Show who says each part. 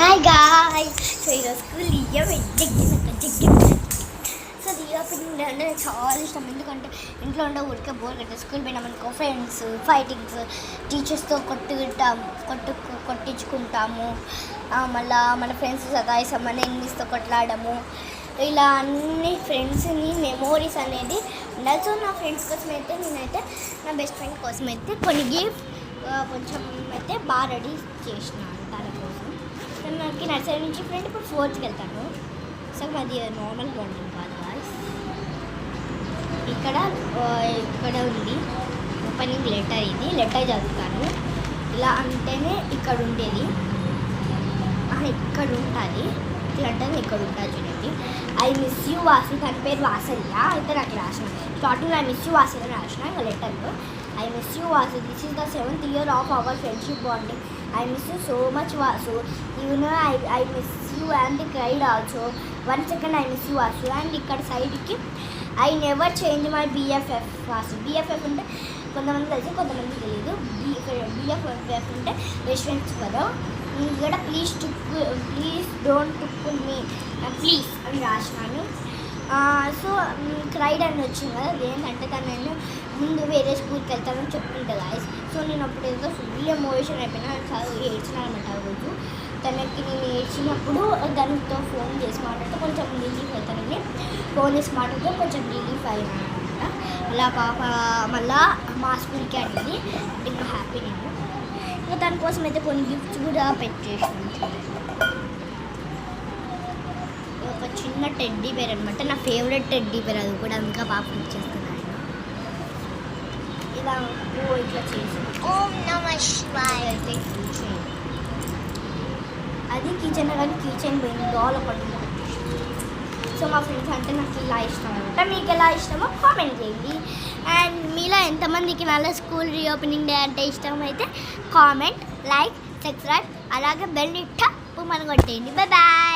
Speaker 1: Hi guys. So ఈరోజు school so reopening అంటే నాకు చాలా ఇష్టం. ఎందుకంటే ఇంట్లో ఉండే ఊరికే బోర్ కట్టే స్కూల్ పోయినామనుకో ఫ్రెండ్స్ ఫైటింగ్స్ టీచర్స్తో కొట్టించుకుంటాము. మళ్ళీ మన ఫ్రెండ్స్ సతాయిస్తాం, మన ఎనిమిస్తో కొట్లాడము. ఇలా అన్ని ఫ్రెండ్స్ని మెమోరీస్ అనేది ఉండాలి. సో నా ఫ్రెండ్స్ కోసం అయితే నేనైతే నా బెస్ట్ ఫ్రెండ్ కోసం అయితే కొన్ని గిఫ్ట్ కొంచెం అయితే బాగా రెడీ చేసినాను తన కోసం. నాకు నర్సరీ నుంచి ఫ్రెండ్ ఇప్పుడు 4th వెళ్తాను. సో అది నార్మల్ బాండింగ్ కాదు గాయ్స్. ఇక్కడ ఉంది ఓపెనింగ్ లెటర్. ఇది లెటర్ చదువుతాను. ఇలా అంటేనే ఇక్కడ ఉండేది, ఇక్కడ ఉంటుంది. ఇట్లా అంటే ఇక్కడ ఉంటుంది చూడండి. I miss you Vasu. తన పేరు వాసల్య. అయితే నాకు రాసిన స్టార్టింగ్ ఐ మిస్ యూ వాసల్య రాసిన ఇంకా లెటర్లో. I miss you Vasu. This is the 7th year of our friendship bonding. I miss you so much Vasu. You know I miss you and cried also. 1 second I miss you Vasu. And ఇక్కడ సైడ్కి I never change my BFF Vasu. BFF అంటే కొంతమంది తెలిసి కొంతమంది తెలియదు. BFF అంటే best friends కదా. ఇక్కడ ప్లీజ్ డోంట్ టుక్కుల్ మీ ప్లీజ్ అని రాసినాను. సో క్రైడ్ అని వచ్చింది కదా. ఏంటంటే తను ముందు వేరే స్కూల్కి వెళ్తానని చెప్పుకుంటుంది గాయస్. సో నేను అప్పుడు ఏదో ఫుల్ ఎమోషన్ అయిపోయినా చాలా ఏడ్చినా అనమాట. ఆ రోజు తనకి నేను ఏడ్చినప్పుడు దానితో ఫోన్ చేసి మాట్లాడితే కొంచెం రిలీఫ్ అవుతానని ఫోన్ చేసి మాట్లాడితే కొంచెం రిలీఫ్ అయినా అనమాట. అలా పాప మళ్ళా మా స్కూల్కి అనేది ఇంకా హ్యాపీ నేను. ఇంకా దానికోసం అయితే కొన్ని గిఫ్ట్స్ కూడా పెట్టేసాను. ఒక చిన్న టెడ్డీ బేర్ అనమాట, నా ఫేవరెట్ టెడ్డీ బేర్. అది కూడా ఇంకా పాప ఇచ్చేస్తున్నాను. ఇలా ఇట్లా చేసి అయితే కీచైన్, అది కీచైన్ కానీ కీచైన్ పోయింది డాల్ ఒకటి. సో మా ఫ్రెండ్స్ అంటే నాకు ఇలా ఇష్టం అనమాట. మీకు ఎలా ఇష్టమో కామెంట్ చేయండి. అండ్ మీలో ఎంతమందికి వాళ్ళ స్కూల్ రీఓపెనింగ్ డే అంటే ఇష్టం అయితే కామెంట్, లైక్, సబ్స్క్రైబ్, అలాగే బెల్ టప్పు మన కొట్టేయండి. Bye bye.